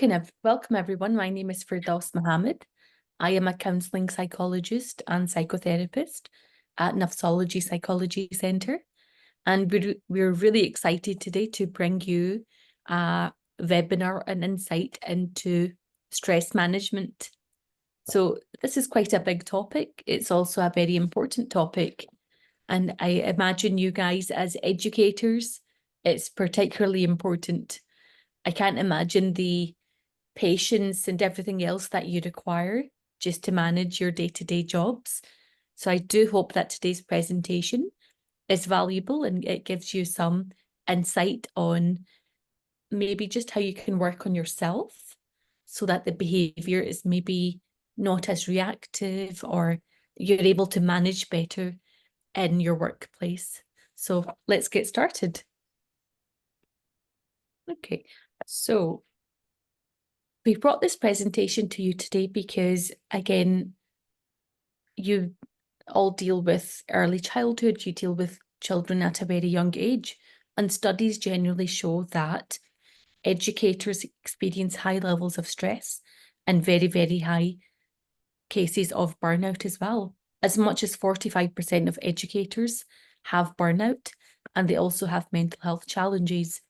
Welcome everyone. My name is Firdaus Mohammed. I am a counselling psychologist and psychotherapist at Nafsology Psychology Centre. And we're really excited today to bring you a webinar and insight into stress management. So this is quite a big topic. It's also a very important topic. And I imagine you guys as educators, it's particularly important. I can't imagine the patience and everything else that you require just to manage your day-to-day jobs. So I do hope that today's presentation is valuable and it gives you some insight on maybe just how you can work on yourself so that the behavior is maybe not as reactive or you're able to manage better in your workplace. So let's get started. Okay, so we brought this presentation to you today because, again, you all deal with early childhood, you deal with children at a very young age, and studies generally show that educators experience high levels of stress and very, very high cases of burnout as well. As much as 45% of educators have burnout, and they also have mental health challenges.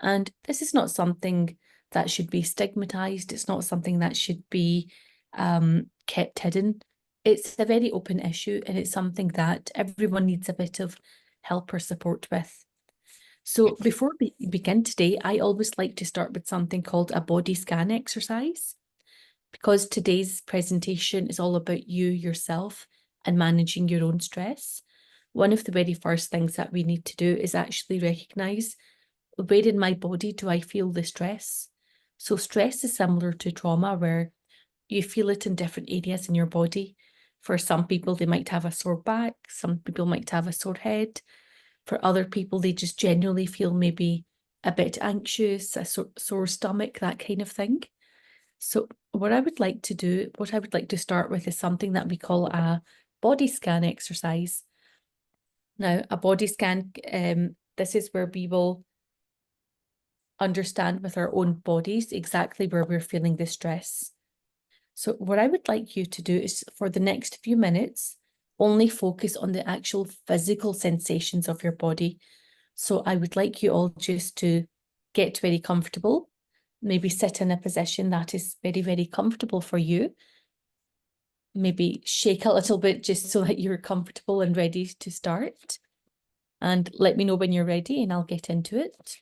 And this is not something that should be stigmatized. It's not something that should be kept hidden. It's a very open issue, and it's something that everyone needs a bit of help or support with. So before we begin today, I always like to start with something called a body scan exercise, because today's presentation is all about you, yourself, and managing your own stress. One of the very first things that we need to do is actually recognize, where in my body do I feel the stress? So stress is similar to trauma, where you feel it in different areas in your body. For some people, they might have a sore back. Some people might have a sore head. For other people, they just generally feel maybe a bit anxious, a sore stomach, that kind of thing. So what I would like to start with is something that we call a body scan exercise. Now, a body scan, this is where we will understand with our own bodies exactly where we're feeling the stress. So what I would like you to do is, for the next few minutes, only focus on the actual physical sensations of your body. So I would like you all just to get very comfortable, maybe sit in a position that is very, very comfortable for you. Maybe shake a little bit just so that you're comfortable and ready to start. And let me know when you're ready and I'll get into it.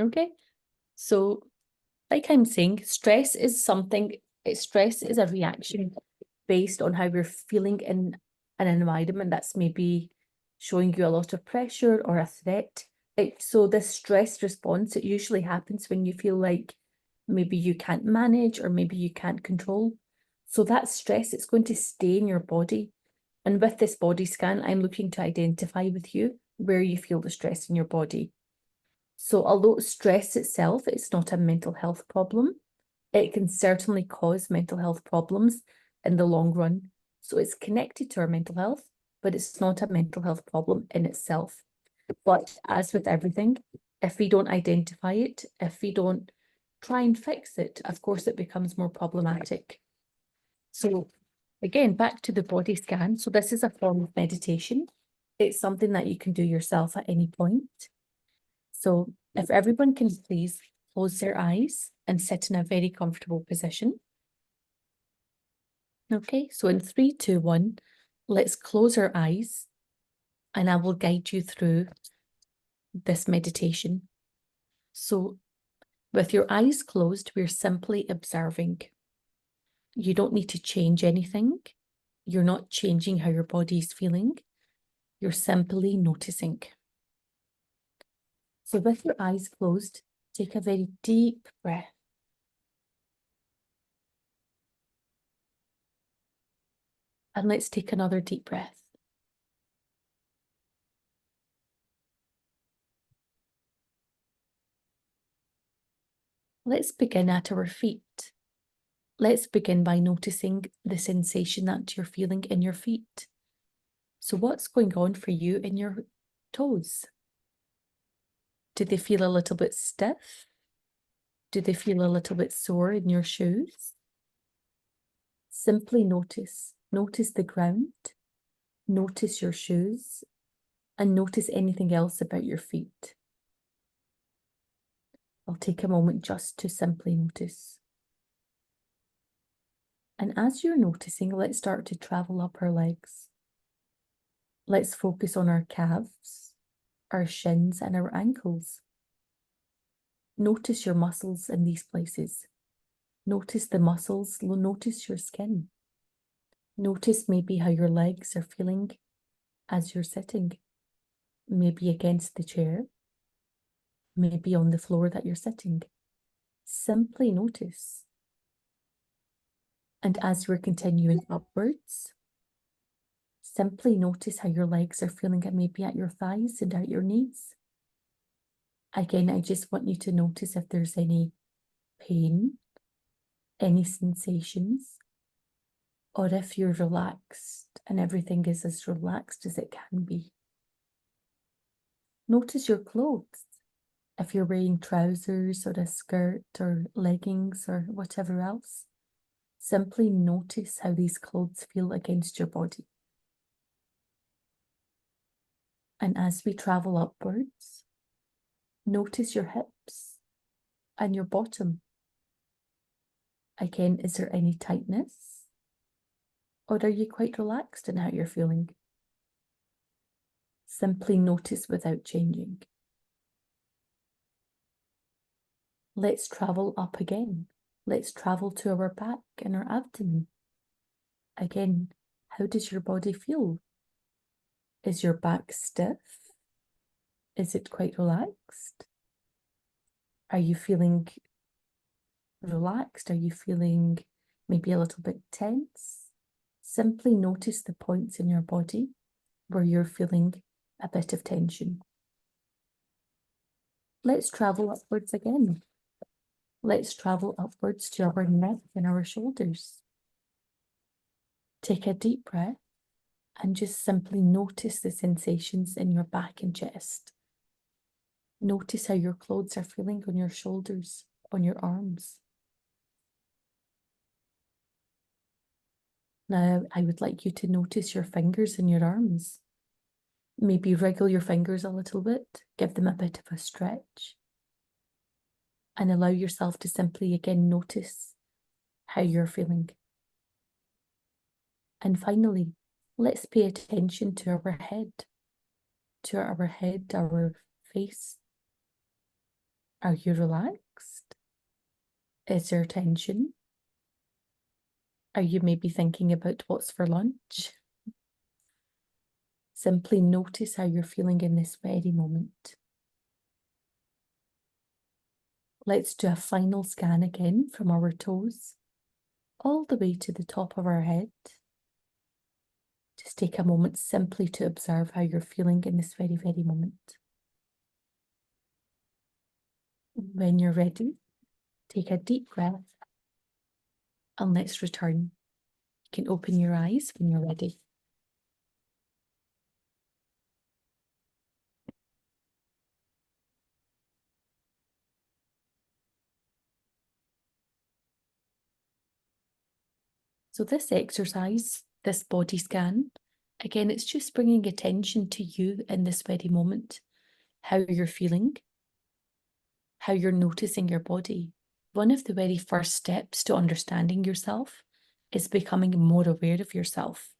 Okay, so like I'm saying, stress is a reaction based on how we're feeling in an environment that's maybe showing you a lot of pressure or a threat. So this stress response, it usually happens when you feel like maybe you can't manage or maybe you can't control. So that stress, it's going to stay in your body. And with this body scan, I'm looking to identify with you where you feel the stress in your body. So although stress itself is not a mental health problem, it can certainly cause mental health problems in the long run. So it's connected to our mental health, but it's not a mental health problem in itself. But as with everything, if we don't identify it, if we don't try and fix it, of course, it becomes more problematic. So again, back to the body scan. So this is a form of meditation. It's something that you can do yourself at any point. So if everyone can please close their eyes and sit in a very comfortable position. Okay, so in 3, 2, 1, let's close our eyes and I will guide you through this meditation. So with your eyes closed, we're simply observing. You don't need to change anything. You're not changing how your body is feeling. You're simply noticing. So with your eyes closed, take a very deep breath. And let's take another deep breath. Let's begin at our feet. Let's begin by noticing the sensation that you're feeling in your feet. So what's going on for you in your toes? Do they feel a little bit stiff? Do they feel a little bit sore in your shoes? Simply notice. Notice the ground. Notice your shoes. And notice anything else about your feet. I'll take a moment just to simply notice. And as you're noticing, let's start to travel up our legs. Let's focus on our calves, our shins, and our ankles. Notice your muscles in these places. Notice the muscles, notice your skin. Notice maybe how your legs are feeling as you're sitting. Maybe against the chair, maybe on the floor that you're sitting. Simply notice. And as we're continuing upwards, simply notice how your legs are feeling, and maybe at your thighs and at your knees. Again, I just want you to notice if there's any pain, any sensations, or if you're relaxed and everything is as relaxed as it can be. Notice your clothes. If you're wearing trousers or a skirt or leggings or whatever else, simply notice how these clothes feel against your body. And as we travel upwards, notice your hips and your bottom. Again, is there any tightness? Or are you quite relaxed in how you're feeling? Simply notice without changing. Let's travel up again. Let's travel to our back and our abdomen. Again, how does your body feel? Is your back stiff? Is it quite relaxed? Are you feeling relaxed? Are you feeling maybe a little bit tense? Simply notice the points in your body where you're feeling a bit of tension. Let's travel upwards again. Let's travel upwards to our neck and our shoulders. Take a deep breath and just simply notice the sensations in your back and chest. Notice how your clothes are feeling on your shoulders, on your arms. Now, I would like you to notice your fingers and your arms. Maybe wriggle your fingers a little bit, give them a bit of a stretch, and allow yourself to simply again notice how you're feeling. And finally, let's pay attention to our head, our face. Are you relaxed? Is there tension? Are you maybe thinking about what's for lunch? Simply notice how you're feeling in this very moment. Let's do a final scan again from our toes all the way to the top of our head. Just take a moment simply to observe how you're feeling in this very, very moment. When you're ready, take a deep breath and let's return. You can open your eyes when you're ready. So this exercise, this body scan, again, it's just bringing attention to you in this very moment, how you're feeling, how you're noticing your body. One of the very first steps to understanding yourself is becoming more aware of yourself.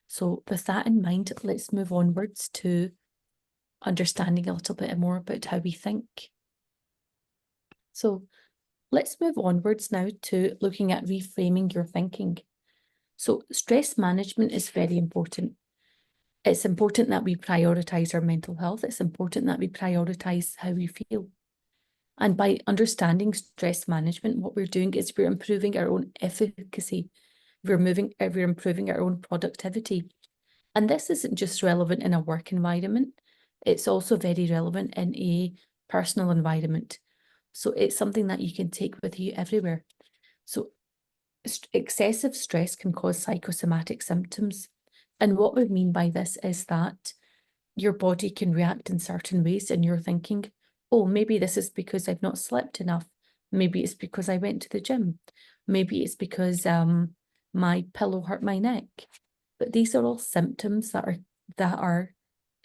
So with that in mind, let's move onwards to understanding a little bit more about how we think. So let's move onwards now to looking at reframing your thinking. So stress management is very important. It's important that we prioritize our mental health. It's important that we prioritize how we feel. And by understanding stress management, what we're doing is we're improving our own efficacy. We're improving our own productivity. And this isn't just relevant in a work environment. It's also very relevant in a personal environment. So it's something that you can take with you everywhere. So excessive stress can cause psychosomatic symptoms, And what we mean by this is that your body can react in certain ways, and you're thinking, oh, maybe this is because I've not slept enough. Maybe it's because I went to the gym. Maybe it's because my pillow hurt my neck. But these are all symptoms that are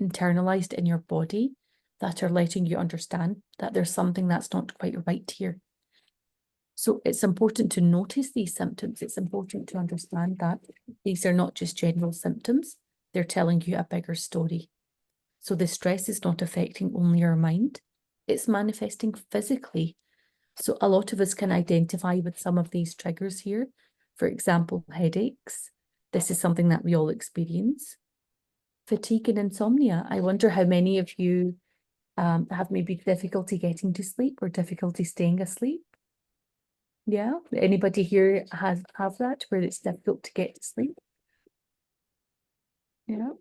internalized in your body, that are letting you understand that there's something that's not quite right here. So it's important to notice these symptoms. It's important to understand that these are not just general symptoms. They're telling you a bigger story. So the stress is not affecting only our mind, it's manifesting physically. So a lot of us can identify with some of these triggers here. For example, headaches. This is something that we all experience. Fatigue and insomnia. I wonder how many of you have maybe difficulty getting to sleep or difficulty staying asleep. Yeah, anybody here have that, where it's difficult to get to sleep? Yeah.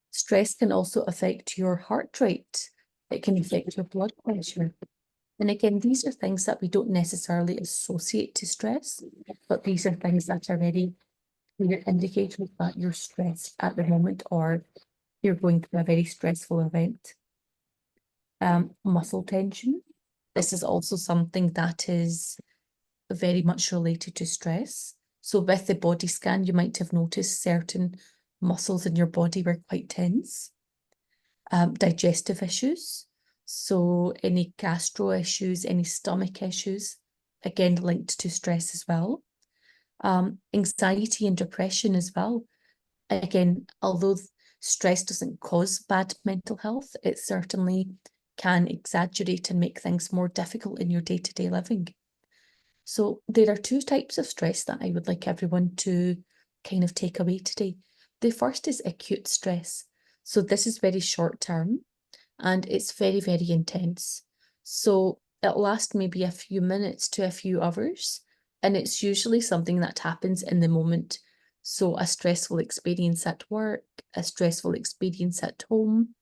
Stress can also affect your heart rate. It can affect your blood pressure. And again, these are things that we don't necessarily associate to stress, but these are things that are very clear indicators that you're stressed at the moment, or you're going through a very stressful event. Muscle tension. This is also something that is very much related to stress. So with the body scan, you might have noticed certain muscles in your body were quite tense. Digestive issues. So any gastro issues, any stomach issues, again, linked to stress as well. Anxiety and depression as well. Again, although stress doesn't cause bad mental health, it certainly can exaggerate and make things more difficult in your day-to-day living. So there are two types of stress that I would like everyone to kind of take away today. The first is acute stress. So this is very short term and it's very, very intense. So it'll last maybe a few minutes to a few hours, and it's usually something that happens in the moment. So a stressful experience at work, a stressful experience at home.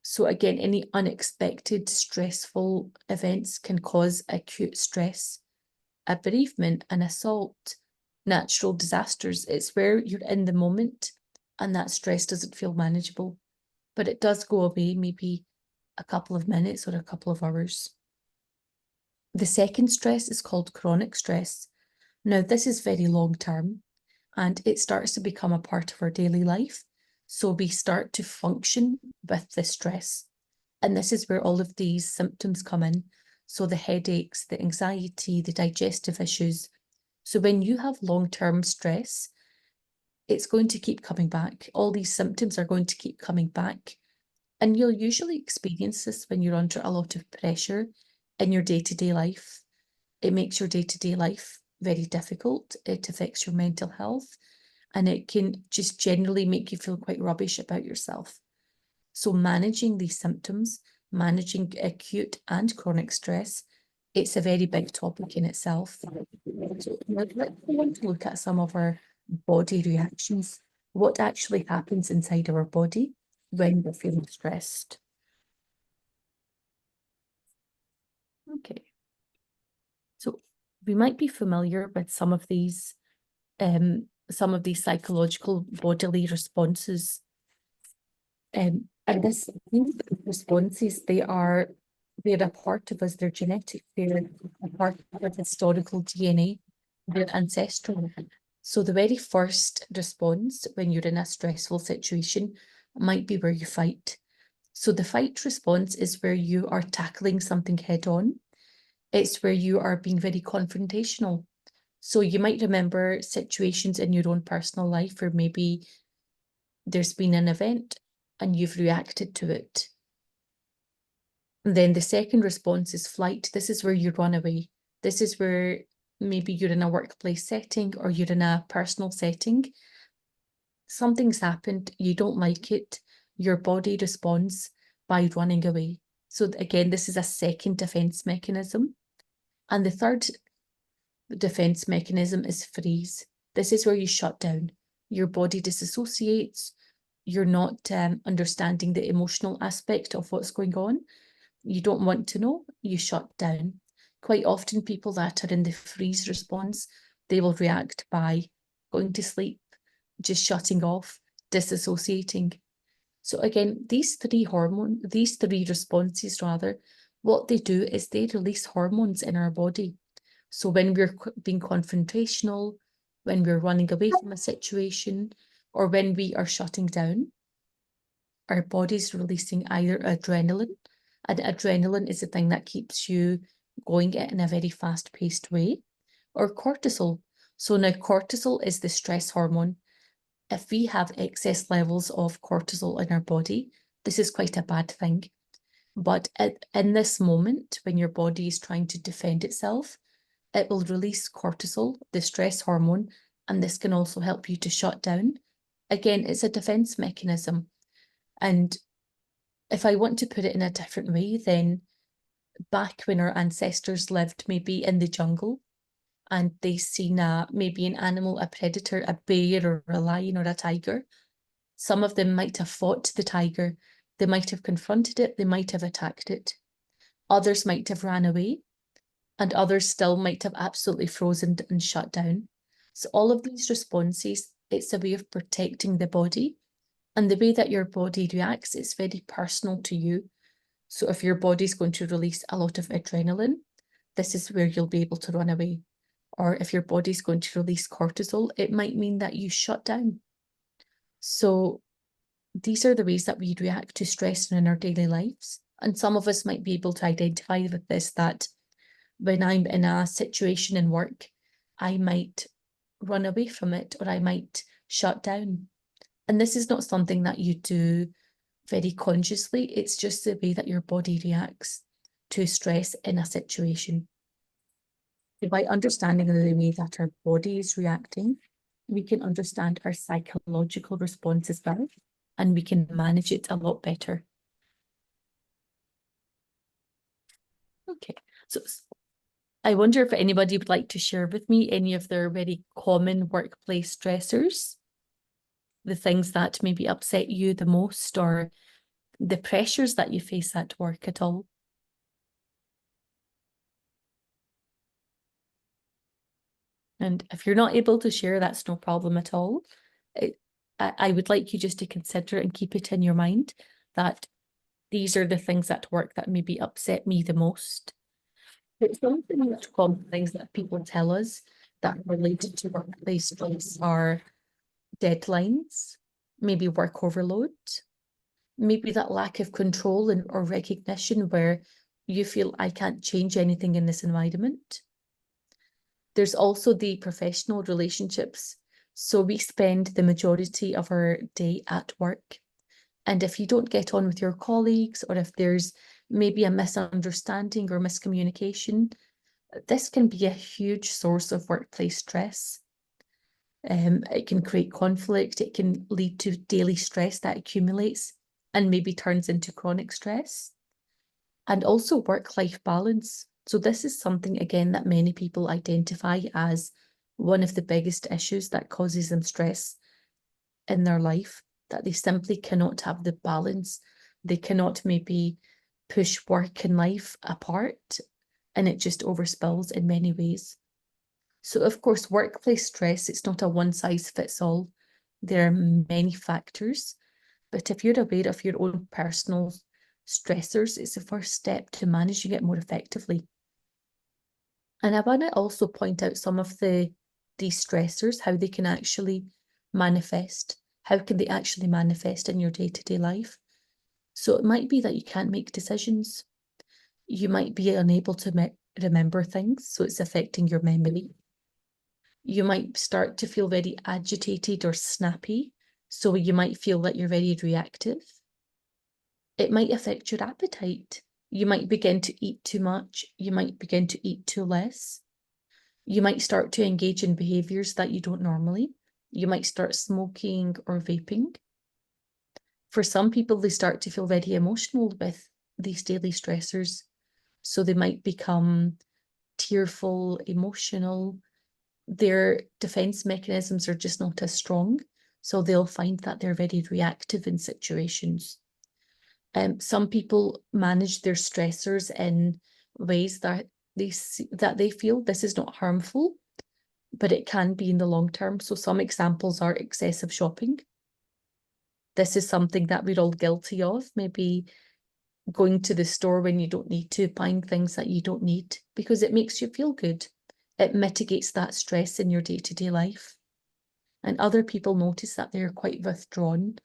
So again, any unexpected stressful events can cause acute stress. A bereavement, an assault, natural disasters. It's where you're in the moment and that stress doesn't feel manageable, but it does go away maybe a couple of minutes or a couple of hours. The second stress is called chronic stress. Now, this is very long term and it starts to become a part of our daily life. So we start to function with the stress. And this is where all of these symptoms come in. So the headaches, the anxiety, the digestive issues. So when you have long-term stress, it's going to keep coming back. All these symptoms are going to keep coming back. And you'll usually experience this when you're under a lot of pressure in your day-to-day life. It makes your day-to-day life very difficult. It affects your mental health, and it can just generally make you feel quite rubbish about yourself. So managing these symptoms, managing acute and chronic stress, it's a very big topic in itself. So let's want to look at some of our body reactions. What actually happens inside our body when we're feeling stressed? Okay. So we might be familiar with some of these psychological bodily responses. And these responses, they're a part of us, they're genetic, they're a part of our historical DNA, they're ancestral. So the very first response when you're in a stressful situation might be where you fight. So the fight response is where you are tackling something head on. It's where you are being very confrontational. So you might remember situations in your own personal life where maybe there's been an event and you've reacted to it. And then the second response is flight. This is where you run away. This is where maybe you're in a workplace setting or you're in a personal setting. Something's happened, you don't like it, your body responds by running away. So again, this is a second defense mechanism. And the third defense mechanism is freeze. This is where you shut down. Your body disassociates. You're not understanding the emotional aspect of what's going on. You don't want to know, you shut down. Quite often people that are in the freeze response, they will react by going to sleep, just shutting off, disassociating. So again, these three responses rather, what they do is they release hormones in our body. So when we're being confrontational, when we're running away from a situation, or when we are shutting down, our body's releasing either adrenaline, and adrenaline is the thing that keeps you going in a very fast-paced way, or cortisol. So now cortisol is the stress hormone. If we have excess levels of cortisol in our body, this is quite a bad thing. But in this moment, when your body is trying to defend itself, it will release cortisol, the stress hormone, and this can also help you to shut down. Again, it's a defense mechanism. And if I want to put it in a different way, then back when our ancestors lived maybe in the jungle and they seen maybe an animal, a predator, a bear or a lion or a tiger, some of them might have fought the tiger, they might have confronted it, they might have attacked it. Others might have ran away, and others still might have absolutely frozen and shut down. So all of these responses, it's a way of protecting the body. And the way that your body reacts is very personal to you. So if your body's going to release a lot of adrenaline, this is where you'll be able to run away. Or if your body's going to release cortisol, it might mean that you shut down. So these are the ways that we react to stress in our daily lives. And some of us might be able to identify with this, that when I'm in a situation in work, I might run away from it, or I might shut down. And this is not something that you do very consciously. It's just the way that your body reacts to stress in a situation. By understanding the way that our body is reacting, we can understand our psychological response as well, and we can manage it a lot better. Okay, so I wonder if anybody would like to share with me any of their very common workplace stressors, the things that maybe upset you the most, or the pressures that you face at work at all. And if you're not able to share, that's no problem at all. I would like you just to consider it and keep it in your mind that these are the things at work that maybe upset me the most. Some of the most common things that people tell us that are related to workplace stress are deadlines, maybe work overload, maybe that lack of control or recognition where you feel I can't change anything in this environment. There's also the professional relationships. So we spend the majority of our day at work. And if you don't get on with your colleagues, or if there's maybe a misunderstanding or miscommunication, this can be a huge source of workplace stress. It can create conflict. It can lead to daily stress that accumulates and maybe turns into chronic stress. And also work-life balance. So this is something, again, that many people identify as one of the biggest issues that causes them stress in their life, that they simply cannot have the balance. They cannot maybe push work and life apart, and it just overspills in many ways. So of course, workplace stress, it's not a one size fits all. There are many factors, but if you're aware of your own personal stressors, it's the first step to managing it more effectively. And I want to also point out some of these stressors, how they can actually manifest. How can they actually manifest in your day-to-day life? So it might be that you can't make decisions. You might be unable to remember things, so it's affecting your memory. You might start to feel very agitated or snappy, so you might feel that you're very reactive. It might affect your appetite. You might begin to eat too much. You might begin to eat too less. You might start to engage in behaviours that you don't normally. You might start smoking or vaping. For some people, they start to feel very emotional with these daily stressors. So they might become tearful, emotional. Their defense mechanisms are just not as strong. So they'll find that they're very reactive in situations. Some people manage their stressors in ways that they feel this is not harmful. but it can be in the long term. So some examples are excessive shopping. This is something that we're all guilty of, maybe going to the store when you don't need to, buying things that you don't need, because it makes you feel good. It mitigates that stress in your day-to-day life. And other people notice that they're quite withdrawn,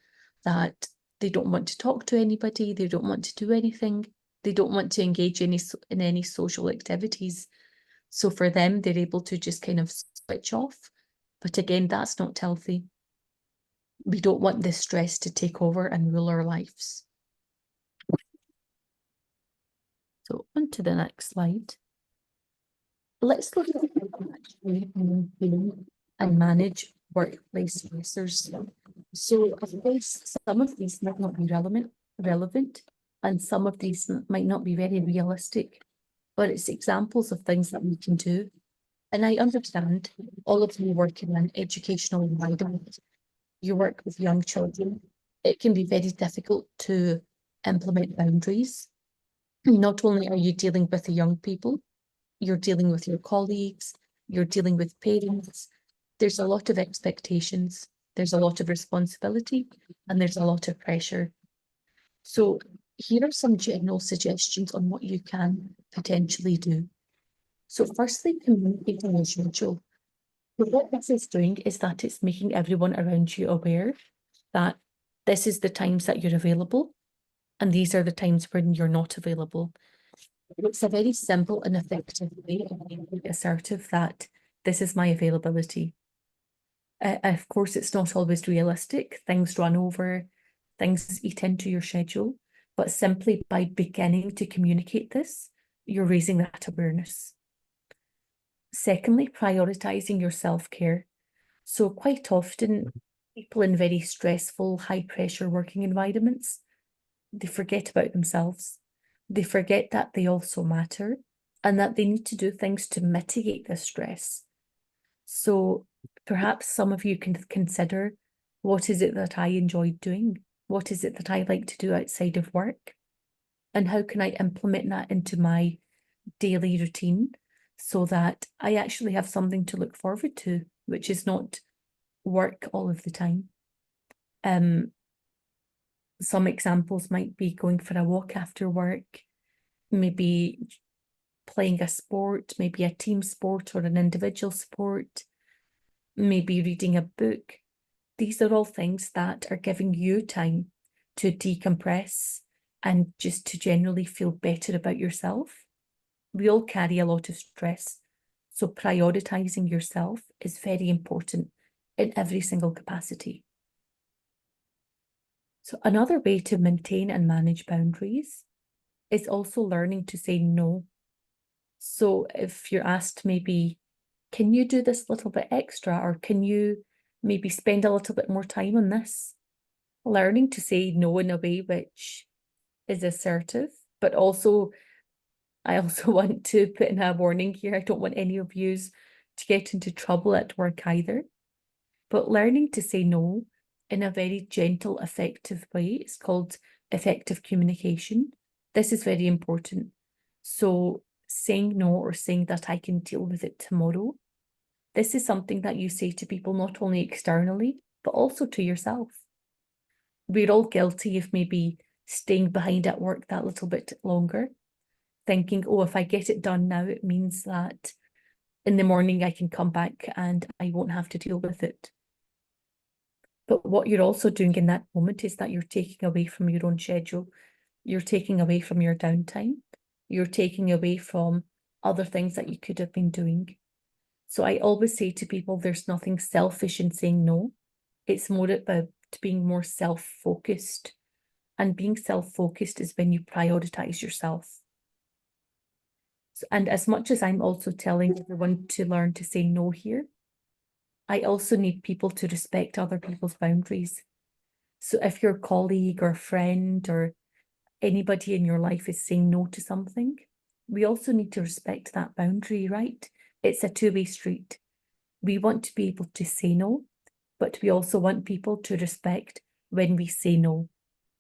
that they don't want to talk to anybody, they don't want to do anything, they don't want to engage in any social activities. So for them, they're able to just kind of switch off. But again, that's not healthy. We don't want this stress to take over and rule our lives. So on to the next slide. Let's look at how to actually maintain and manage workplace stressors. So of course, some of these might not be relevant, and some of these might not be very realistic, but it's examples of things that we can do. And I understand all of you work in an educational environment. You work with young children. It can be very difficult to implement boundaries. Not only are you dealing with the young people, you're dealing with your colleagues, you're dealing with parents. There's a lot of expectations, there's a lot of responsibility, and there's a lot of pressure. So here are some general suggestions on what you can potentially do. So firstly, communicating your schedule. So what this is doing is that it's making everyone around you aware that this is the times that you're available, and these are the times when you're not available. It's a very simple and effective way of being assertive that this is my availability. Of course, it's not always realistic. Things run over, things eat into your schedule, but simply by beginning to communicate this, you're raising that awareness. Secondly, prioritizing your self-care. So quite often, people in very stressful, high-pressure working environments, they forget about themselves. They forget that they also matter and that they need to do things to mitigate this stress. So perhaps some of you can consider, what is it that I enjoy doing? What is it that I like to do outside of work? And how can I implement that into my daily routine so that I actually have something to look forward to, which is not work all of the time. Some examples might be going for a walk after work, maybe playing a sport, maybe a team sport or an individual sport, maybe reading a book. These are all things that are giving you time to decompress and just to generally feel better about yourself. We all carry a lot of stress, so prioritizing yourself is very important in every single capacity. So another way to maintain and manage boundaries is also learning to say no. So if you're asked maybe, can you do this little bit extra, or can you maybe spend a little bit more time on this? Learning to say no in a way which is assertive, but also, I also want to put in a warning here. I don't want any of yous to get into trouble at work either. But learning to say no in a very gentle, effective way is called effective communication. This is very important. So saying no or saying that I can deal with it tomorrow, this is something that you say to people not only externally, but also to yourself. We're all guilty of maybe staying behind at work that little bit longer, thinking, oh, if I get it done now, it means that in the morning I can come back and I won't have to deal with it. But what you're also doing in that moment is that you're taking away from your own schedule. You're taking away from your downtime. You're taking away from other things that you could have been doing. So I always say to people, there's nothing selfish in saying no. It's more about being more self-focused. And being self-focused is when you prioritize yourself. So, and as much as I'm also telling everyone to learn to say no here, I also need people to respect other people's boundaries. So if your colleague or friend or anybody in your life is saying no to something, we also need to respect that boundary, right? It's a two-way street. We want to be able to say no, but we also want people to respect when we say no.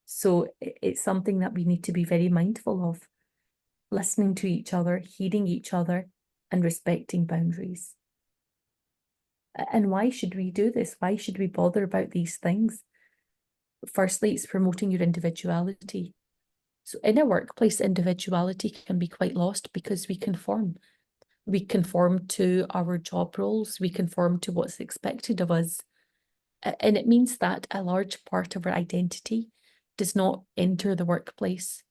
So it's something that we need to be very mindful of, listening to each other, hearing each other, and respecting boundaries. And why should we do this? Why should we bother about these things? Firstly, it's promoting your individuality. So in a workplace, individuality can be quite lost because we conform. We conform to our job roles, we conform to what's expected of us. And it means that a large part of our identity does not enter the workplace.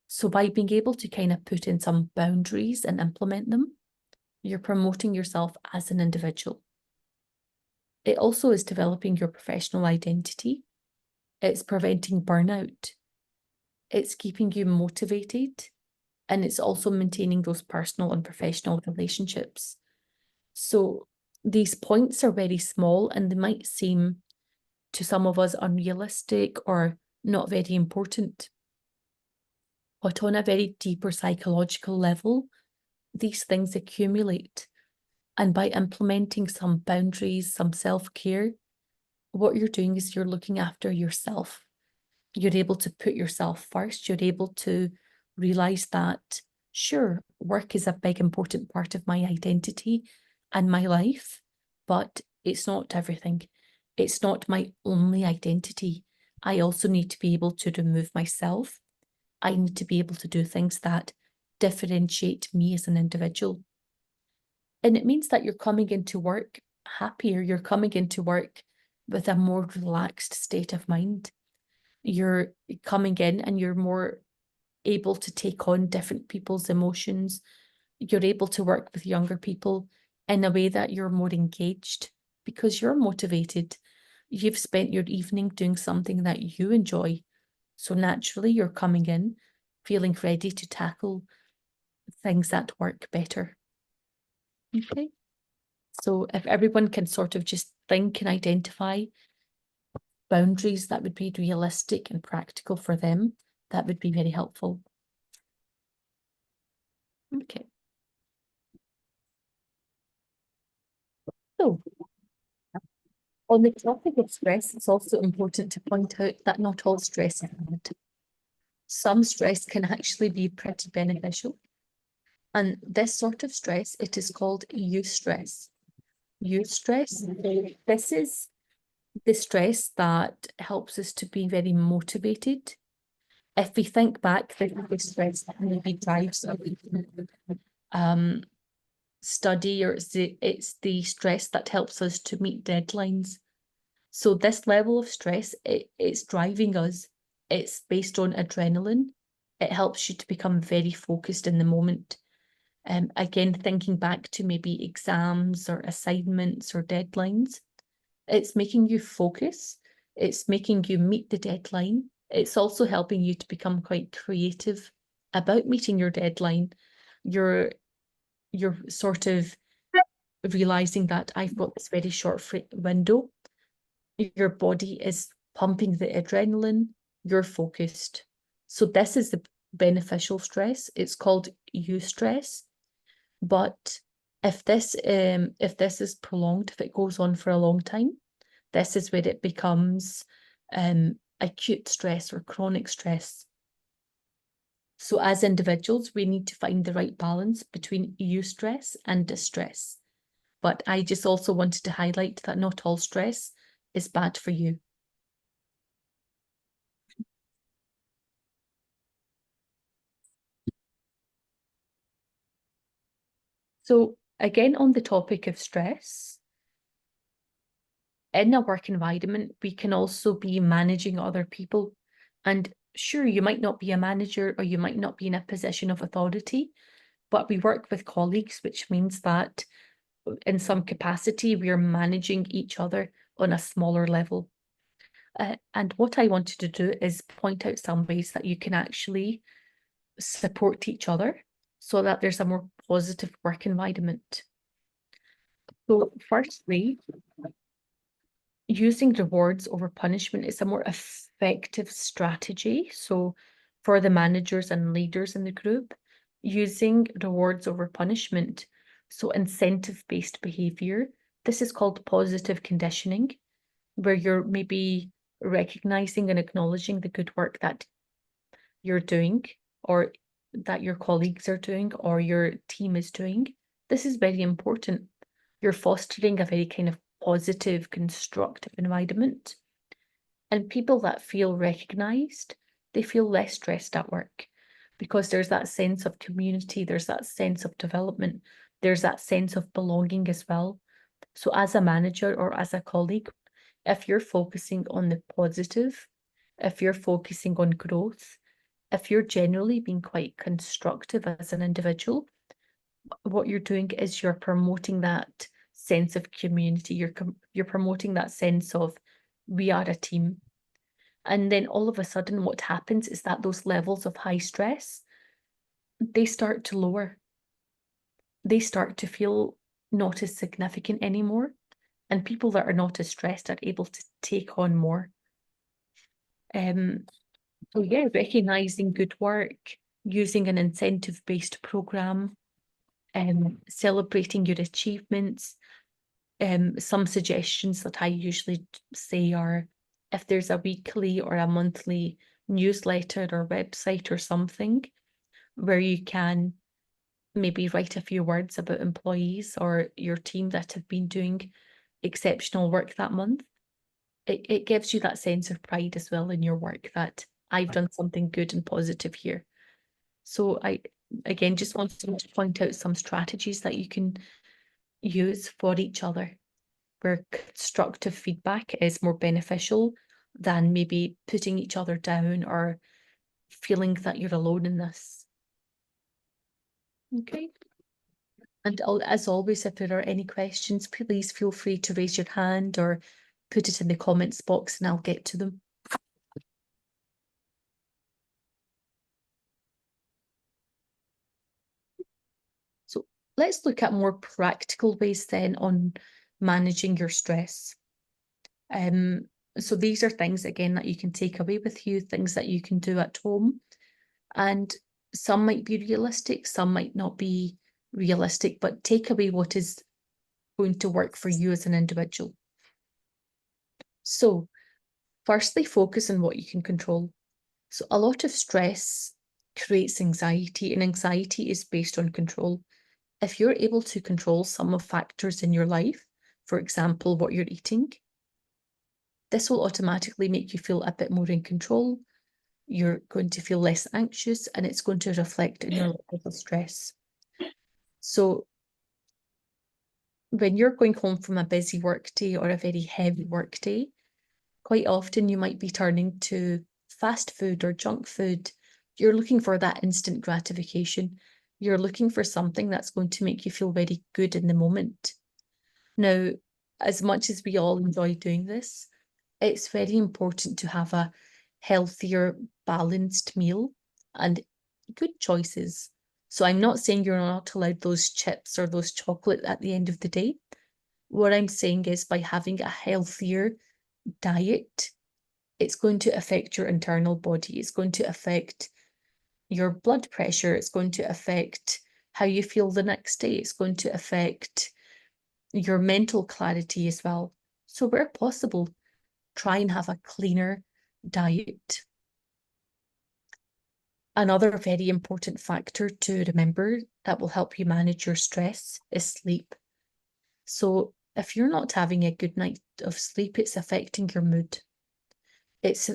So by being able to kind of put in some boundaries and implement them, you're promoting yourself as an individual. It also is developing your professional identity. It's preventing burnout. It's keeping you motivated. And it's also maintaining those personal and professional relationships. So these points are very small and they might seem to some of us unrealistic or not very important. But on a very deeper psychological level, these things accumulate. And by implementing some boundaries, some self-care, what you're doing is you're looking after yourself. You're able to put yourself first. You're able to realize that, sure, work is a big, important part of my identity and my life, but it's not everything. It's not my only identity. I also need to be able to remove myself. I need to be able to do things that differentiate me as an individual. And it means that you're coming into work happier. You're coming into work with a more relaxed state of mind. You're coming in and you're more able to take on different people's emotions. You're able to work with younger people in a way that you're more engaged because you're motivated. You've spent your evening doing something that you enjoy. So naturally, you're coming in feeling ready to tackle things at work better. Okay. So if everyone can sort of just think and identify boundaries that would be realistic and practical for them, that would be very helpful. Okay. So on the topic of stress, it's also important to point out that not all stress is bad. Some stress can actually be pretty beneficial. And this sort of stress, it is called eustress. Eustress, this is the stress that helps us to be very motivated. If we think back, the stress that maybe drives a study, or it's the stress that helps us to meet deadlines. So this level of stress, it's driving us. It's based on adrenaline. It helps you to become very focused in the moment. Again, thinking back to maybe exams or assignments or deadlines, it's making you focus. It's making you meet the deadline. It's also helping you to become quite creative about meeting your deadline. You're sort of realizing that I've got this very short window. Your body is pumping the adrenaline, you're focused. So this is the beneficial stress. It's called eustress. But if this is prolonged, if it goes on for a long time, this is where it becomes acute stress or chronic stress. So as individuals, we need to find the right balance between eustress and distress. But I just also wanted to highlight that not all stress is bad for you. So again, on the topic of stress, in a work environment, we can also be managing other people. And sure, you might not be a manager or you might not be in a position of authority, but we work with colleagues, which means that in some capacity, we are managing each other on a smaller level. And what I wanted to do is point out some ways that you can actually support each other so that there's a more positive work environment. So firstly, using rewards over punishment is a more effective strategy. So for the managers and leaders in the group, using rewards over punishment, so incentive-based behavior, this is called positive conditioning, where you're maybe recognizing and acknowledging the good work that you're doing or that your colleagues are doing or your team is doing. This is very important. You're fostering a very kind of positive, constructive environment. And people that feel recognised, they feel less stressed at work because there's that sense of community, there's that sense of development, there's that sense of belonging as well. So as a manager or as a colleague, if you're focusing on the positive, if you're focusing on growth, if you're generally being quite constructive as an individual, what you're doing is you're promoting that sense of community. You're promoting that sense of we are a team. And then all of a sudden, what happens is that those levels of high stress, they start to lower. They start to feel not as significant anymore. And people that are not as stressed are able to take on more. So yeah, recognizing good work, using an incentive-based program, celebrating your achievements. Some suggestions that I usually say are if there's a weekly or a monthly newsletter or website or something where you can maybe write a few words about employees or your team that have been doing exceptional work that month. It gives you that sense of pride as well in your work that I've done something good and positive here. So I, again, just wanted to point out some strategies that you can use for each other, where constructive feedback is more beneficial than maybe putting each other down or feeling that you're alone in this. Okay. And as always, if there are any questions, please feel free to raise your hand or put it in the comments box and I'll get to them. So let's look at more practical ways then on managing your stress. So these are things, again, that you can take away with you, things that you can do at home. And some might be realistic, some might not be realistic, but take away what is going to work for you as an individual. So firstly, focus on what you can control. So a lot of stress creates anxiety, and anxiety is based on control. If you're able to control some of factors in your life, for example, what you're eating, this will automatically make you feel a bit more in control. You're going to feel less anxious and it's going to reflect in your level of stress. So when you're going home from a busy work day or a very heavy work day, quite often you might be turning to fast food or junk food. You're looking for that instant gratification. You're looking for something that's going to make you feel very good in the moment. Now, as much as we all enjoy doing this, it's very important to have a healthier, balanced meal and good choices. So I'm not saying you're not allowed those chips or those chocolate at the end of the day. What I'm saying is by having a healthier diet, it's going to affect your internal body. It's going to affect your blood pressure. It's going to affect how you feel the next day. It's going to affect your mental clarity as well. So where possible, try and have a cleaner diet. Another very important factor to remember that will help you manage your stress is sleep. So if you're not having a good night of sleep, it's affecting your mood. It's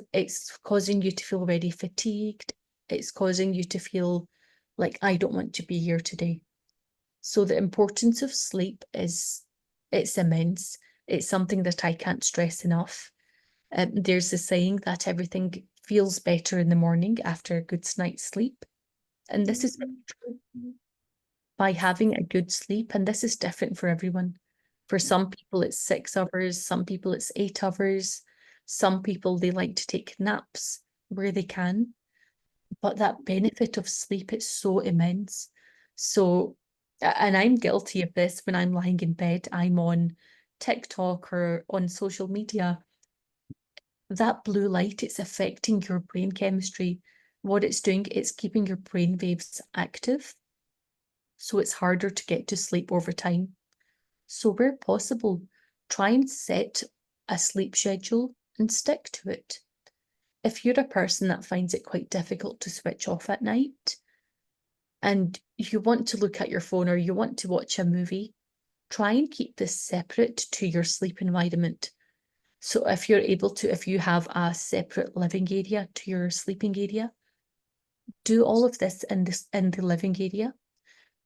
causing you to feel very fatigued. It's causing you to feel like I don't want to be here today. So the importance of sleep it's immense. It's something that I can't stress enough. There's a saying that everything feels better in the morning after a good night's sleep. And this is true by having a good sleep. And this is different for everyone. For some people, it's 6 hours. Some people, it's 8 hours. Some people, they like to take naps where they can. But that benefit of sleep is so immense. So, and I'm guilty of this when I'm lying in bed, I'm on TikTok or on social media. That blue light, it's affecting your brain chemistry. What it's doing, it's keeping your brain waves active. So it's harder to get to sleep over time. So where possible, try and set a sleep schedule and stick to it. If you're a person that finds it quite difficult to switch off at night and you want to look at your phone or you want to watch a movie, try and keep this separate to your sleep environment. So if you're able to, if you have a separate living area to your sleeping area, do all of this in the living area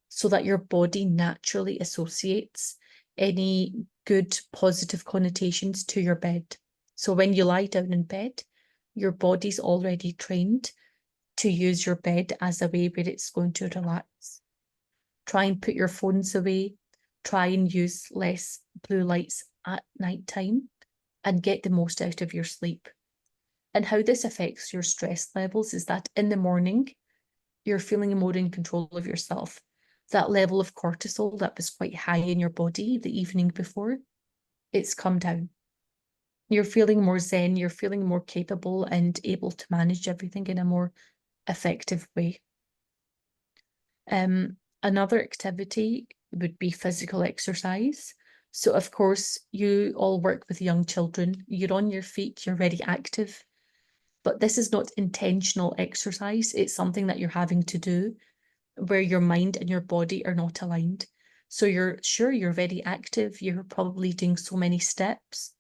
so that your body naturally associates any good positive connotations to your bed. So when you lie down in bed, your body's already trained to use your bed as a way where it's going to relax. Try and put your phones away. Try and use less blue lights at night time and get the most out of your sleep. And how this affects your stress levels is that in the morning, you're feeling more in control of yourself. That level of cortisol that was quite high in your body the evening before, it's come down. You're feeling more zen, you're feeling more capable and able to manage everything in a more effective way. Another activity would be physical exercise. So of course, you all work with young children, you're on your feet, you're very active, but this is not intentional exercise. It's something that you're having to do where your mind and your body are not aligned. So you're very active, you're probably doing so many steps,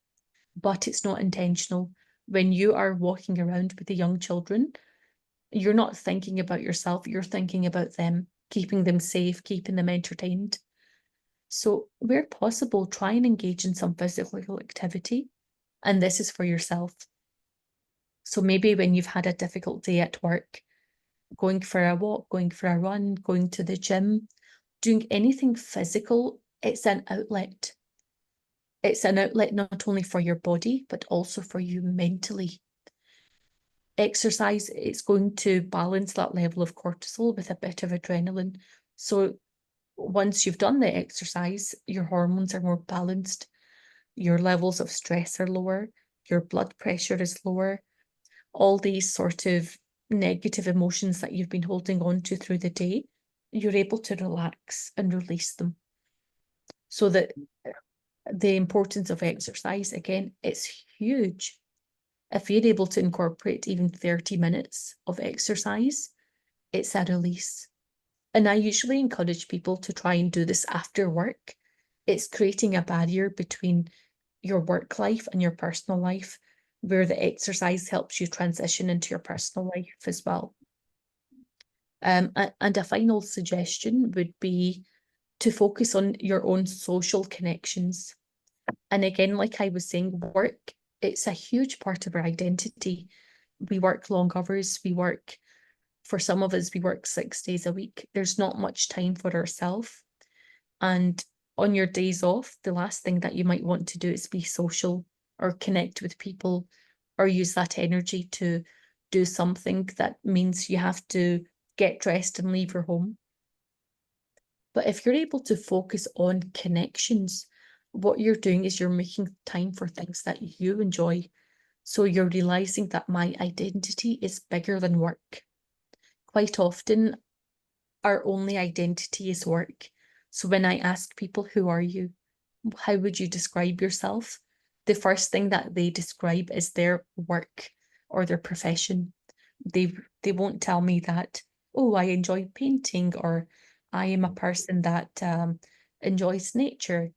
but it's not intentional. When you are walking around with the young children, you're not thinking about yourself, you're thinking about them, keeping them safe, keeping them entertained. So where possible, try and engage in some physical activity. And this is for yourself. So maybe when you've had a difficult day at work, going for a walk, going for a run, going to the gym, doing anything physical, it's an outlet. It's an outlet not only for your body, but also for you mentally. Exercise, it's going to balance that level of cortisol with a bit of adrenaline. So once you've done the exercise, your hormones are more balanced, your levels of stress are lower, your blood pressure is lower. All these sort of negative emotions that you've been holding on to through the day, you're able to relax and release them. So that the importance of exercise, again, it's huge. If you're able to incorporate even 30 minutes of exercise, it's a release. And I usually encourage people to try and do this after work. It's creating a barrier between your work life and your personal life, where the exercise helps you transition into your personal life as well. And a final suggestion would be to focus on your own social connections. And again, like I was saying, work, it's a huge part of our identity. We work long hours, for some of us, we work 6 days a week. There's not much time for ourselves. And on your days off, the last thing that you might want to do is be social or connect with people or use that energy to do something that means you have to get dressed and leave your home. But if you're able to focus on connections, what you're doing is you're making time for things that you enjoy. So you're realizing that my identity is bigger than work. Quite often, our only identity is work. So when I ask people, who are you? How would you describe yourself? The first thing that they describe is their work or their profession. They won't tell me that, oh, I enjoy painting or I am a person that enjoys nature.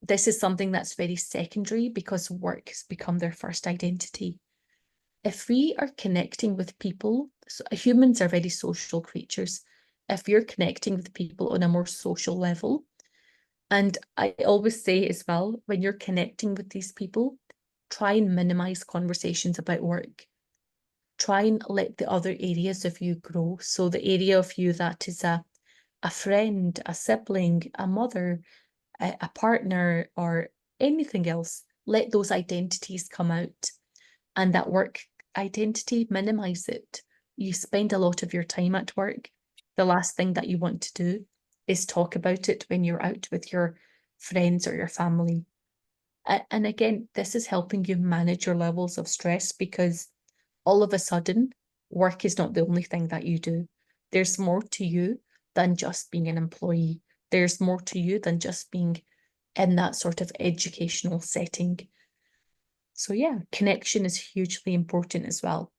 This is something that's very secondary because work has become their first identity. If we are connecting with people, so humans are very social creatures. If you're connecting with people on a more social level, and I always say as well, when you're connecting with these people, try and minimize conversations about work. Try and let the other areas of you grow. So the area of you that is a friend, a sibling, a mother, a partner, or anything else, let those identities come out. And that work identity, minimize it. You spend a lot of your time at work. The last thing that you want to do is talk about it when you're out with your friends or your family. And again, this is helping you manage your levels of stress because all of a sudden, work is not the only thing that you do. There's more to you than just being an employee. There's more to you than just being in that sort of educational setting. So yeah, connection is hugely important as well.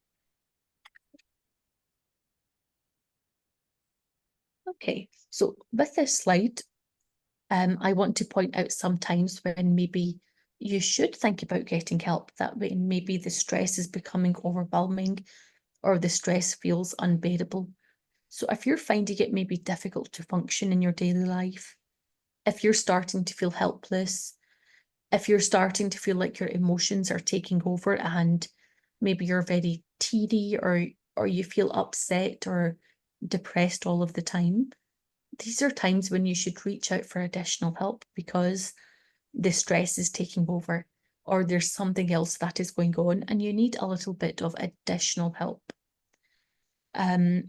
Okay, so with this slide, I want to point out sometimes when maybe you should think about getting help, that when maybe the stress is becoming overwhelming or the stress feels unbearable. So if you're finding it maybe difficult to function in your daily life, if you're starting to feel helpless, if you're starting to feel like your emotions are taking over and maybe you're very teary or you feel upset or depressed all of the time, these are times when you should reach out for additional help because the stress is taking over or there's something else that is going on and you need a little bit of additional help.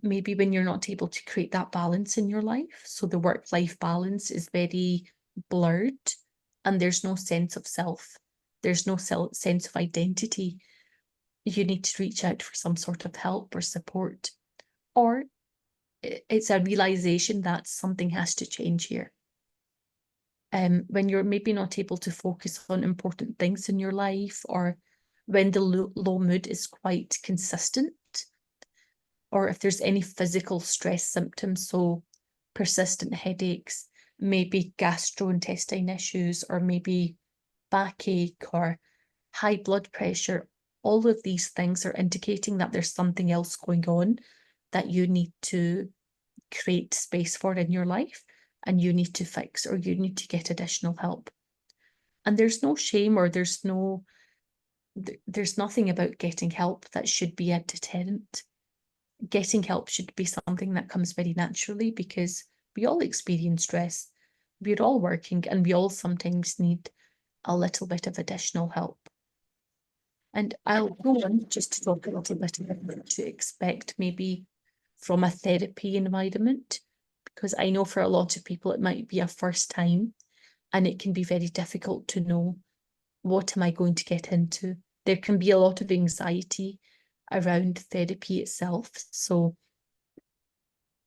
Maybe when you're not able to create that balance in your life. So the work-life balance is very blurred and there's no sense of self. There's no sense of identity. You need to reach out for some sort of help or support. Or it's a realization that something has to change here. When you're maybe not able to focus on important things in your life, or when the low mood is quite consistent, or if there's any physical stress symptoms, so persistent headaches, maybe gastrointestinal issues, or maybe backache or high blood pressure, all of these things are indicating that there's something else going on that you need to create space for in your life and you need to fix or you need to get additional help. And there's no shame or there's nothing about getting help that should be a deterrent. Getting help should be something that comes very naturally because we all experience stress. We're all working and we all sometimes need a little bit of additional help. And I'll go on just to talk a little bit about what to expect maybe from a therapy environment, because I know for a lot of people it might be a first time and it can be very difficult to know what am I going to get into. There can be a lot of anxiety around therapy itself. So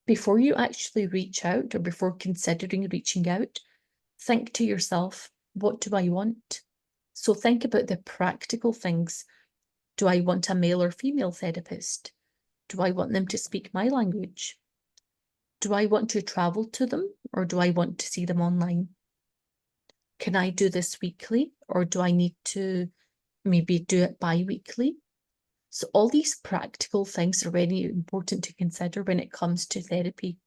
before you actually reach out or before considering reaching out, think to yourself, what do I want? So think about the practical things. Do I want a male or female therapist? Do I want them to speak my language? Do I want to travel to them or do I want to see them online? Can I do this weekly or do I need to maybe do it bi-weekly? So all these practical things are very important to consider when it comes to therapy,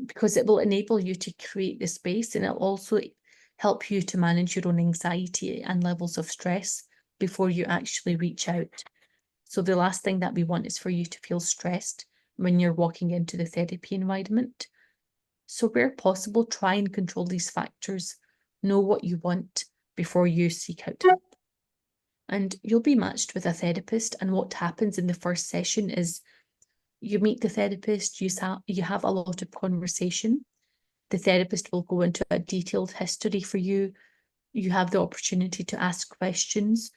because it will enable you to create the space and it'll also help you to manage your own anxiety and levels of stress before you actually reach out. So the last thing that we want is for you to feel stressed when you're walking into the therapy environment. So where possible, try and control these factors. Know what you want before you seek out help. And you'll be matched with a therapist. And what happens in the first session is you meet the therapist, you have a lot of conversation. The therapist will go into a detailed history for you. You have the opportunity to ask questions.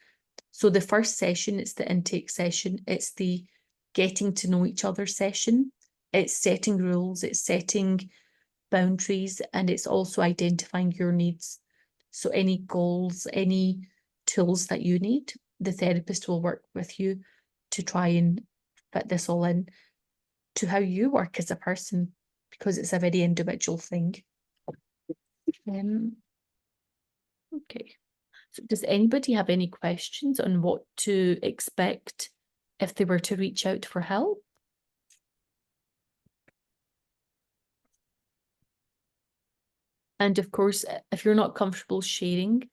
So the first session, it's the intake session. It's the getting to know each other session. It's setting rules, it's setting boundaries, and it's also identifying your needs. So any goals, any tools that you need, the therapist will work with you to try and fit this all in to how you work as a person, because it's a very individual thing. Okay. So does anybody have any questions on what to expect if they were to reach out for help? And of course, if you're not comfortable sharing,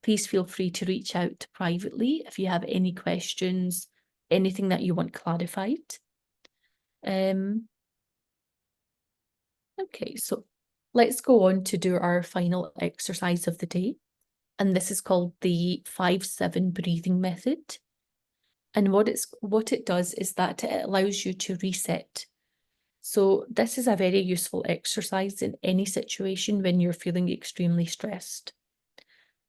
please feel free to reach out privately if you have any questions, anything that you want clarified. Okay, so let's go on to do our final exercise of the day. And this is called the 5-7 breathing method. And what it does is that it allows you to reset. So this is a very useful exercise in any situation when you're feeling extremely stressed.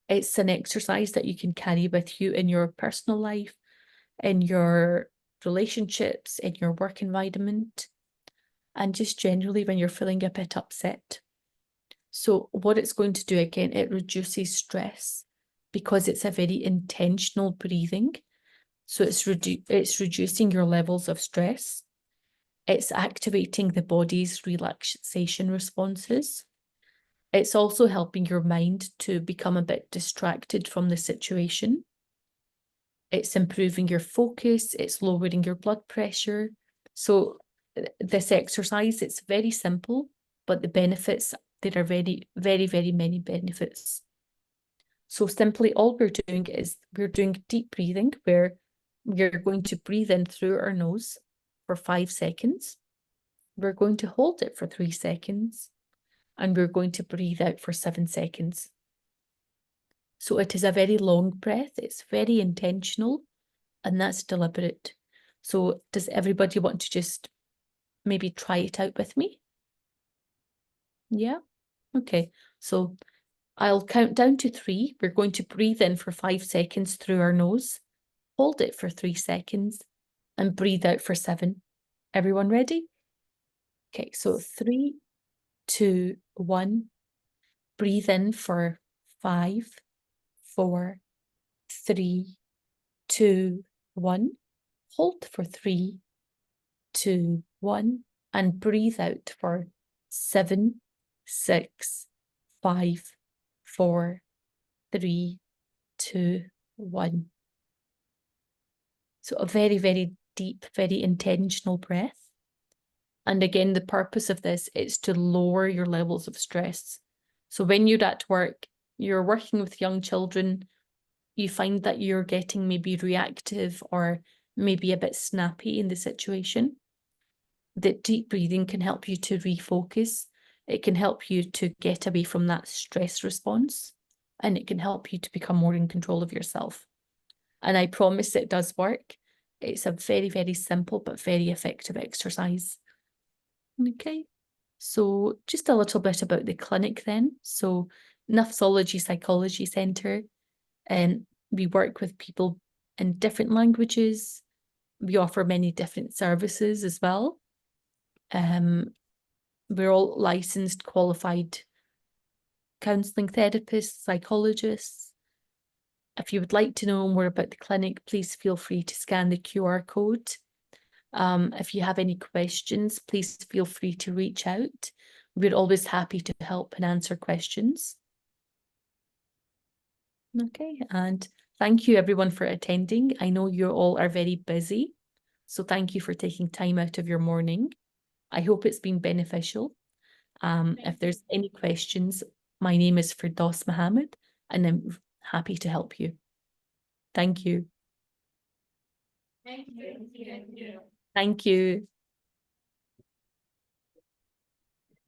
It's an exercise that you can carry with you in your personal life, in your relationships, in your work environment, and just generally when you're feeling a bit upset. So what it's going to do again, it reduces stress because it's a very intentional breathing. So it's reducing your levels of stress. It's activating the body's relaxation responses. It's also helping your mind to become a bit distracted from the situation. It's improving your focus. It's lowering your blood pressure. So this exercise, it's very simple, but the benefits, there are very, very, very many benefits. So simply all we're doing is we're doing deep breathing where we're going to breathe in through our nose for 5 seconds. We're going to hold it for 3 seconds, and we're going to breathe out for 7 seconds. So it is a very long breath. It's very intentional, and that's deliberate. So does everybody want to just maybe try it out with me? Yeah? Okay. So I'll count down to 3. We're going to breathe in for 5 seconds through our nose, hold it for 3 seconds, and breathe out for 7. Everyone ready? Okay, so 3, 2, 1. Breathe in for 5, 4, 3, 2, 1. Hold for 3, 2, 1. And breathe out for 7, 6, 5, 4, 3, 2, 1. So a very, very deep, very intentional breath. And again, the purpose of this is to lower your levels of stress. So when you're at work, you're working with young children, you find that you're getting maybe reactive or maybe a bit snappy in the situation. That deep breathing can help you to refocus. It can help you to get away from that stress response, and it can help you to become more in control of yourself. And I promise it does work. It's a very, very simple but very effective exercise. Okay, so just a little bit about the clinic then. So Nafsology Psychology Centre, and we work with people in different languages. We offer many different services as well. We're all licensed, qualified counselling therapists, psychologists. If you would like to know more about the clinic, please feel free to scan the QR code. If you have any questions, please feel free to reach out. We're always happy to help and answer questions. Okay, and thank you everyone for attending. I know you all are very busy, so thank you for taking time out of your morning. I hope it's been beneficial. If there's any questions, my name is Firdaus Mohammed, and I'm happy to help you. Thank you. Thank you. Thank you.